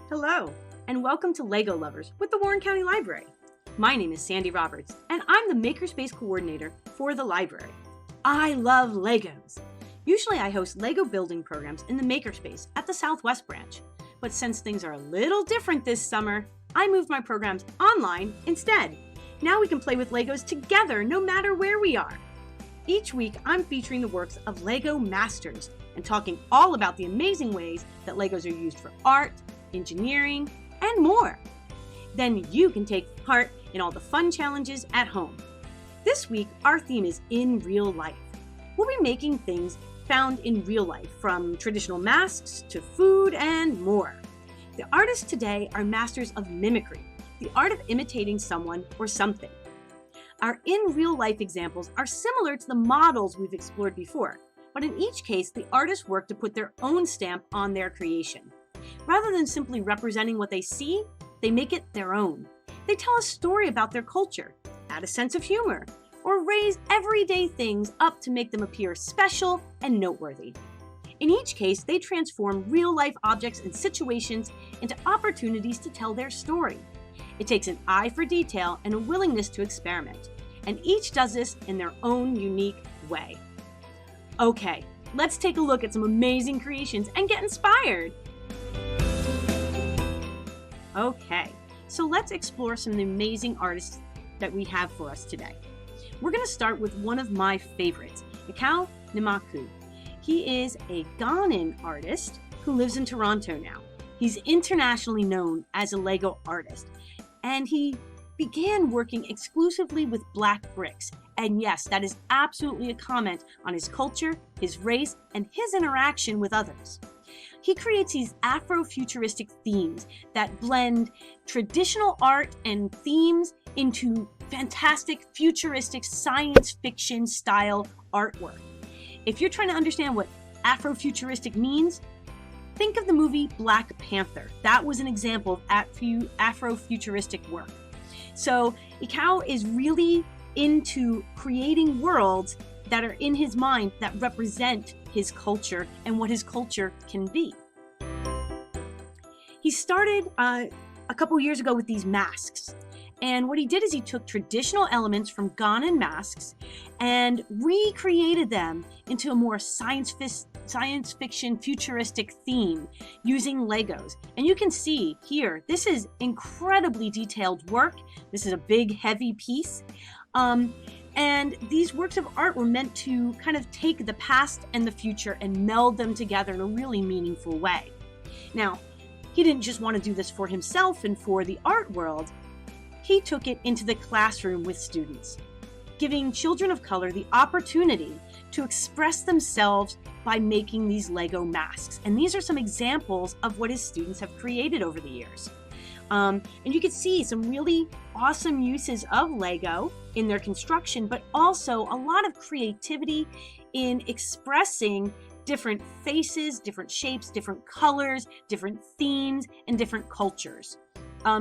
Hello, and welcome to Lego Lovers with the Warren County Library. My name is Sandy Roberts, and I'm the Makerspace Coordinator for the library. I love Legos. Usually I host Lego building programs in the Makerspace at the Southwest branch, but since things are a little different this summer, I moved my programs online instead. Now we can play with Legos together no matter where we are. Each week, I'm featuring the works of Lego masters and talking all about the amazing ways that Legos are used for art, engineering, and more. Then you can take part in all the fun challenges at home. This week, our theme is in real life. We'll be making things found in real life, from traditional masks to food and more. The artists today are masters of mimicry, the art of imitating someone or something. Our in real life examples are similar to the models we've explored before, but in each case, the artists work to put their own stamp on their creation. Rather than simply representing what they see, they make it their own. They tell a story about their culture, add a sense of humor, or raise everyday things up to make them appear special and noteworthy. In each case, they transform real-life objects and situations into opportunities to tell their story. It takes an eye for detail and a willingness to experiment, and each does this in their own unique way. Okay, let's take a look at some amazing creations and get inspired. Okay, so let's explore some of the amazing artists that we have for us today. We're going to start with one of my favorites, Ekow Nimako. He is a Ghanaian artist who lives in Toronto now. He's internationally known as a Lego artist, and he began working exclusively with black bricks. And yes, that is absolutely a comment on his culture, his race, and his interaction with others. He creates these Afro-futuristic themes that blend traditional art and themes into fantastic futuristic science fiction style artwork. If you're trying to understand what Afro-futuristic means, think of the movie Black Panther. That was an example of Afro-futuristic work. So Ekow is really into creating worlds that are in his mind that represent his culture and what his culture can be. He started a couple years ago with these masks. And what he did is he took traditional elements from Ghanaian masks and recreated them into a more science fiction futuristic theme using Legos. And you can see here, this is incredibly detailed work. This is a big, heavy piece. And these works of art were meant to kind of take the past and the future and meld them together in a really meaningful way. Now, he didn't just want to do this for himself and for the art world. He took it into the classroom with students, giving children of color the opportunity to express themselves by making these Lego masks. And these are some examples of what his students have created over the years. And you can see some really awesome uses of Lego in their construction, but also a lot of creativity in expressing different faces, different shapes, different colors, different themes, and different cultures.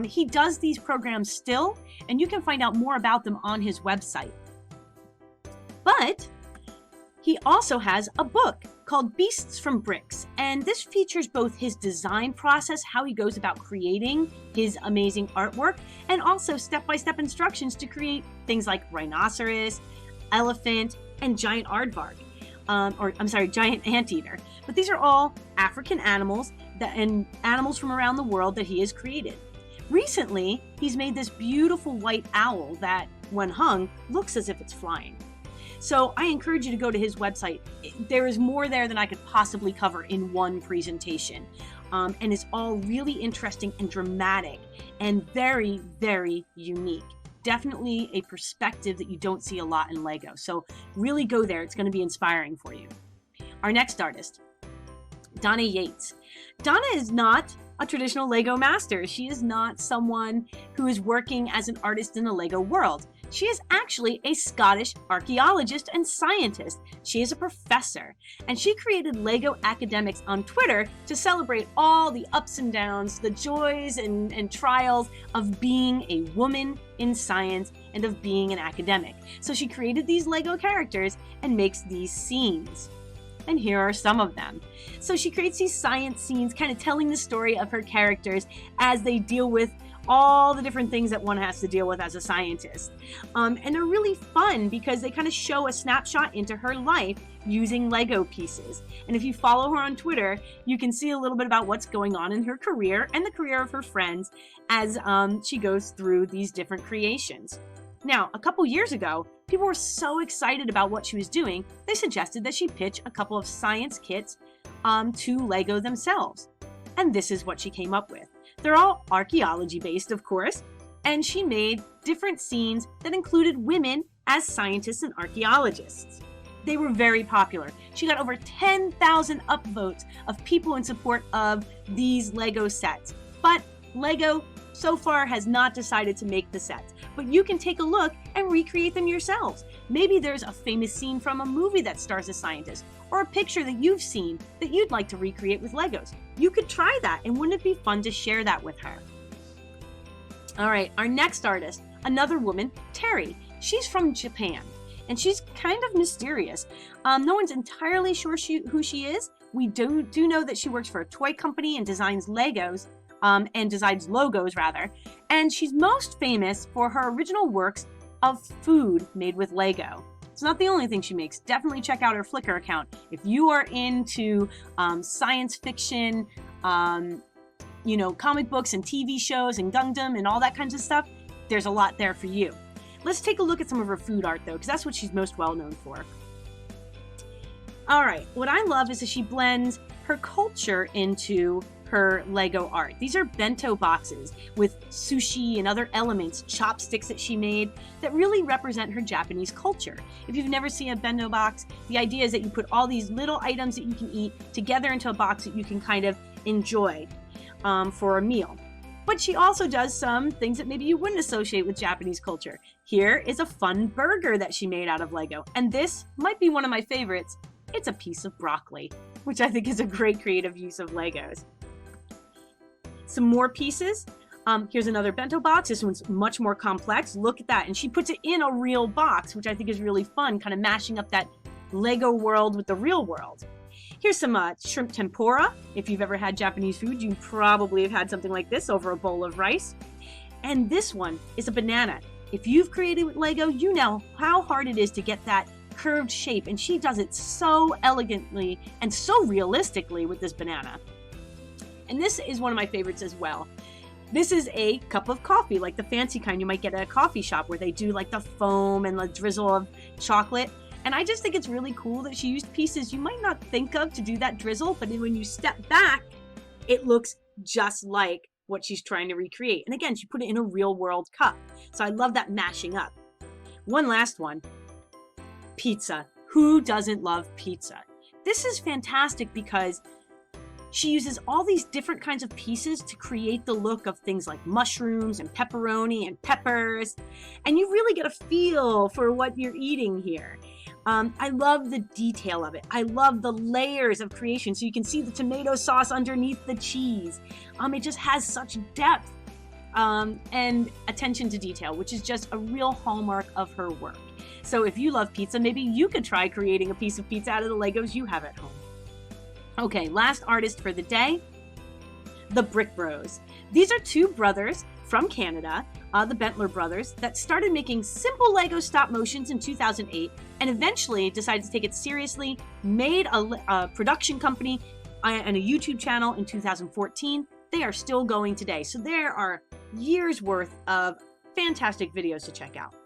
He does these programs still, and you can find out more about them on his website. But he also has a book called Beasts from Bricks, and this features both his design process, how he goes about creating his amazing artwork, and also step-by-step instructions to create things like rhinoceros, elephant, and giant aardvark. Giant anteater. But these are all African animals and animals from around the world that he has created. Recently, he's made this beautiful white owl that, when hung, looks as if it's flying. So I encourage you to go to his website. There is more there than I could possibly cover in one presentation. And it's all really interesting and dramatic and very, very unique. Definitely a perspective that you don't see a lot in Lego. So really go there. It's going to be inspiring for you. Our next artist, Donna Yates. Donna is not a traditional Lego master. She is not someone who is working as an artist in the Lego world. She is actually a Scottish archaeologist and scientist. She is a professor, and she created Lego Academics on Twitter to celebrate all the ups and downs, the joys and trials of being a woman in science and of being an academic. So she created these Lego characters and makes these scenes. and here are some of them. So she creates these science scenes, kind of telling the story of her characters as they deal with all the different things that one has to deal with as a scientist. And they're really fun because they kind of show a snapshot into her life using Lego pieces. And if you follow her on Twitter, you can see a little bit about what's going on in her career and the career of her friends as she goes through these different creations. Now, a couple years ago, people were so excited about what she was doing, they suggested that she pitch a couple of science kits to Lego themselves. And this is what she came up with. They're all archaeology based, of course, and she made different scenes that included women as scientists and archaeologists. They were very popular. She got over 10,000 upvotes of people in support of these Lego sets. But Lego so far has not decided to make the sets. But you can take a look and recreate them yourselves. Maybe there's a famous scene from a movie that stars a scientist, or a picture that you've seen that you'd like to recreate with Legos. You could try that, and wouldn't it be fun to share that with her? All right, our next artist, another woman, Tary. She's from Japan, and she's kind of mysterious. No one's entirely sure who she is. We do know that she works for a toy company and designs Legos, and designs logos rather. And she's most famous for her original works of food made with Lego. It's not the only thing she makes. Definitely check out her Flickr account. If you are into science fiction, comic books and TV shows and Gundam and all that kinds of stuff, there's a lot there for you. Let's take a look at some of her food art though, because that's what she's most well known for. All right, what I love is that she blends her culture into her Lego art. These are bento boxes with sushi and other elements, chopsticks that she made that really represent her Japanese culture. If you've never seen a bento box, the idea is that you put all these little items that you can eat together into a box that you can kind of enjoy for a meal. But she also does some things that maybe you wouldn't associate with Japanese culture. Here is a fun burger that she made out of Lego, and this might be one of my favorites. It's a piece of broccoli, which I think is a great creative use of Legos. Some more pieces. Here's another bento box. This one's much more complex. Look at that. And she puts it in a real box, which I think is really fun, kind of mashing up that Lego world with the real world. Here's some shrimp tempura. If you've ever had Japanese food, you probably have had something like this over a bowl of rice. And this one is a banana. If you've created with Lego, you know how hard it is to get that curved shape. And she does it so elegantly and so realistically with this banana. And this is one of my favorites as well. This is a cup of coffee, like the fancy kind you might get at a coffee shop where they do like the foam and the drizzle of chocolate. And I just think it's really cool that she used pieces you might not think of to do that drizzle, but then when you step back, it looks just like what she's trying to recreate. And again, she put it in a real world cup. So I love that mashing up. One last one, pizza. Who doesn't love pizza? This is fantastic because she uses all these different kinds of pieces to create the look of things like mushrooms and pepperoni and peppers. And you really get a feel for what you're eating here. I love the detail of it. I love the layers of creation. So you can see the tomato sauce underneath the cheese. It just has such depth and attention to detail, which is just a real hallmark of her work. So if you love pizza, maybe you could try creating a piece of pizza out of the Legos you have at home. Okay, last artist for the day, the Brick Bros. These are two brothers from Canada, the Bentler brothers, that started making simple Lego stop motions in 2008 and eventually decided to take it seriously, made a production company and a YouTube channel in 2014. They are still going today. So there are years worth of fantastic videos to check out.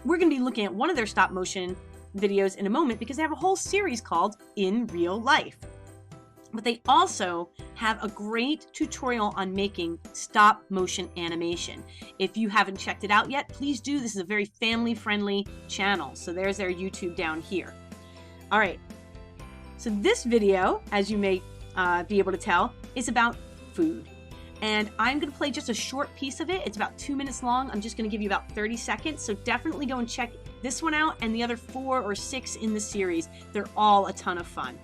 We're going to be looking at one of their stop motion videos in a moment because they have a whole series called In Real Life. But they also have a great tutorial on making stop motion animation. If you haven't checked it out yet, please do. This is a very family-friendly channel. So there's their YouTube down here. All right. So this video, as you may be able to tell, is about food. And I'm going to play just a short piece of it. It's about 2 minutes long. I'm just going to give you about 30 seconds. So definitely go and check this one out and the other 4 or 6 in the series. They're all a ton of fun.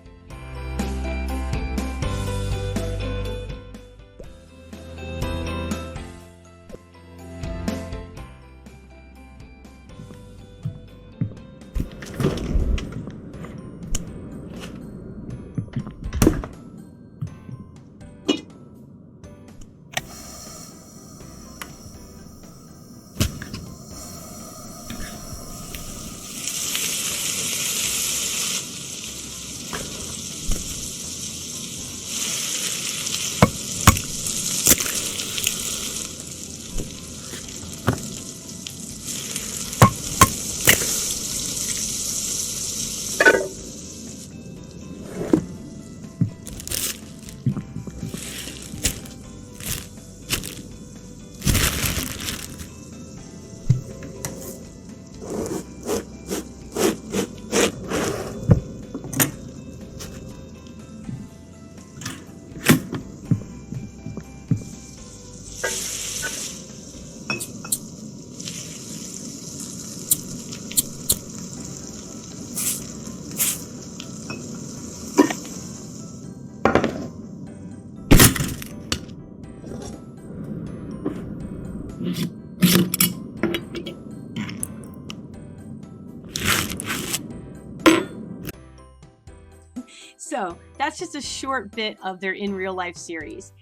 So that's just a short bit of their In Real Life series.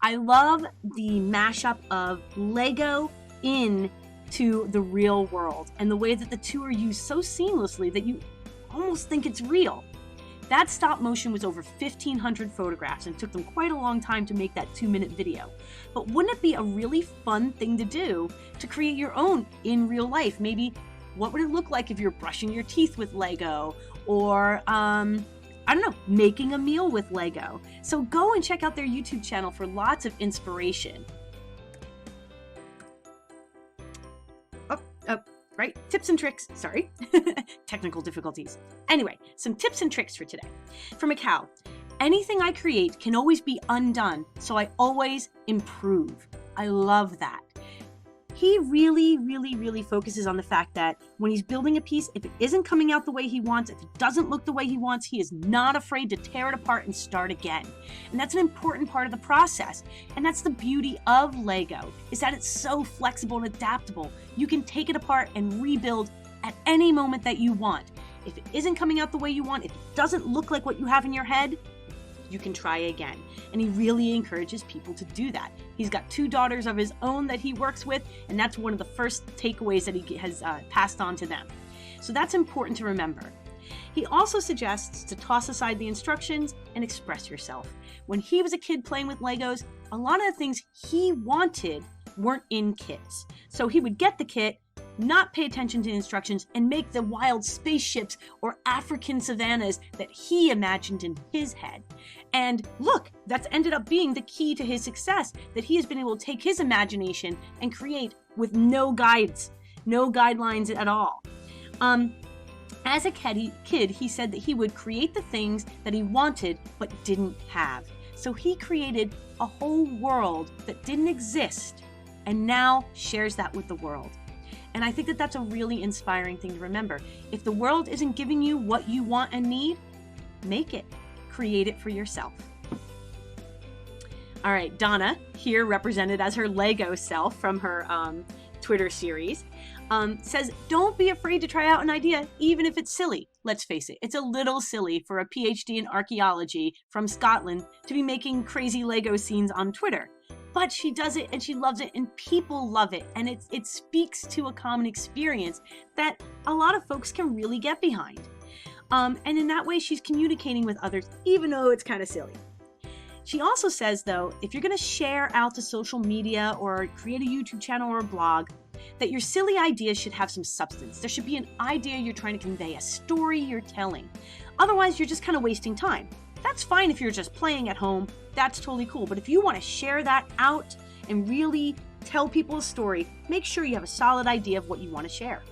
I love the mashup of Lego into the real world and the way that the two are used so seamlessly that you almost think it's real. That stop motion was over 1,500 photographs and took them quite a long time to make that 2-minute video. But wouldn't it be a really fun thing to do to create your own in real life? Maybe what would it look like if you're brushing your teeth with Lego, or I don't know, making a meal with Lego? So go and check out their YouTube channel for lots of inspiration. Right? Tips and tricks, sorry. Technical difficulties. Anyway, some tips and tricks for today. From Ekow, anything I create can always be undone, so I always improve. I love that. He really focuses on the fact that when he's building a piece, if it isn't coming out the way he wants, if it doesn't look the way he wants, he is not afraid to tear it apart and start again. And that's an important part of the process. And that's the beauty of Lego, is that it's so flexible and adaptable. You can take it apart and rebuild at any moment that you want. If it isn't coming out the way you want, if it doesn't look like what you have in your head, you can try again. And he really encourages people to do that. He's got 2 daughters of his own that he works with, and that's one of the first takeaways that he has passed on to them. So that's important to remember. He also suggests to toss aside the instructions and express yourself. When he was a kid playing with Legos, a lot of the things he wanted weren't in kits. So he would get the kit, not pay attention to the instructions, and make the wild spaceships or African savannas that he imagined in his head. And look, that's ended up being the key to his success, that he has been able to take his imagination and create with no guides, no guidelines at all. As a kid, he said that he would create the things that he wanted but didn't have. So he created a whole world that didn't exist and now shares that with the world. And I think that that's a really inspiring thing to remember. If the world isn't giving you what you want and need, make it. Create it for yourself. All right, Donna, here represented as her Lego self from her Twitter series, says, don't be afraid to try out an idea, even if it's silly. Let's face it, it's a little silly for a PhD in archaeology from Scotland to be making crazy Lego scenes on Twitter. But she does it and she loves it and people love it. And it speaks to a common experience that a lot of folks can really get behind. And in that way, she's communicating with others, even though it's kind of silly. She also says, though, if you're going to share out to social media or create a YouTube channel or a blog, that your silly ideas should have some substance. There should be an idea you're trying to convey, a story you're telling. Otherwise, you're just kind of wasting time. That's fine if you're just playing at home. That's totally cool. But if you want to share that out and really tell people a story, make sure you have a solid idea of what you want to share.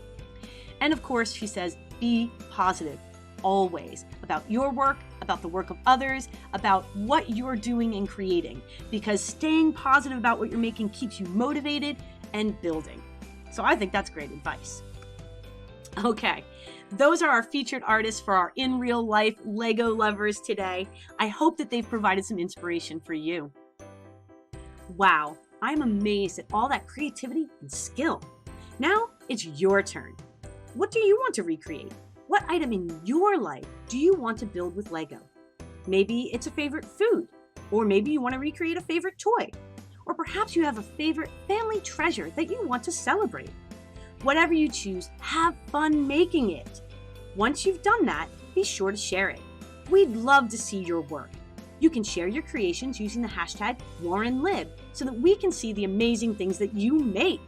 And of course, she says, be positive always about your work, about the work of others, about what you're doing and creating, because staying positive about what you're making keeps you motivated and building. So I think that's great advice. Okay. Those are our featured artists for our in real life Lego lovers today. I hope that they've provided some inspiration for you. Wow, I'm amazed at all that creativity and skill. Now it's your turn. What do you want to recreate? What item in your life do you want to build with Lego? Maybe it's a favorite food, or maybe you want to recreate a favorite toy, or perhaps you have a favorite family treasure that you want to celebrate. Whatever you choose, have fun making it. Once you've done that, be sure to share it. We'd love to see your work. You can share your creations using the hashtag #WarrenLib so that we can see the amazing things that you make.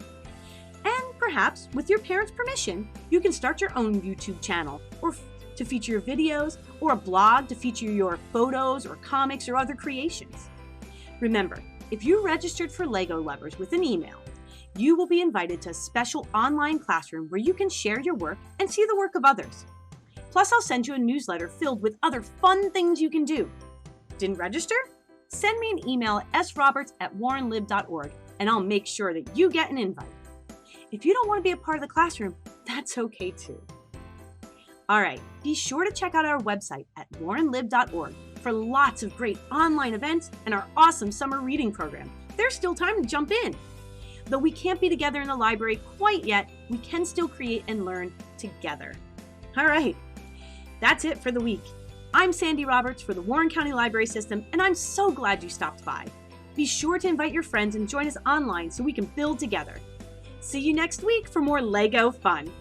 And perhaps, with your parents' permission, you can start your own YouTube channel or to feature your videos, or a blog to feature your photos or comics or other creations. Remember, if you registered for Lego Lovers with an email, you will be invited to a special online classroom where you can share your work and see the work of others. Plus, I'll send you a newsletter filled with other fun things you can do. Didn't register? Send me an email at sroberts@warrenlib.org and I'll make sure that you get an invite. If you don't want to be a part of the classroom, that's okay too. All right, be sure to check out our website at warrenlib.org for lots of great online events and our awesome summer reading program. There's still time to jump in. Though we can't be together in the library quite yet, we can still create and learn together. All right, that's it for the week. I'm Sandy Roberts for the Warren County Library System, and I'm so glad you stopped by. Be sure to invite your friends and join us online so we can build together. See you next week for more Lego fun.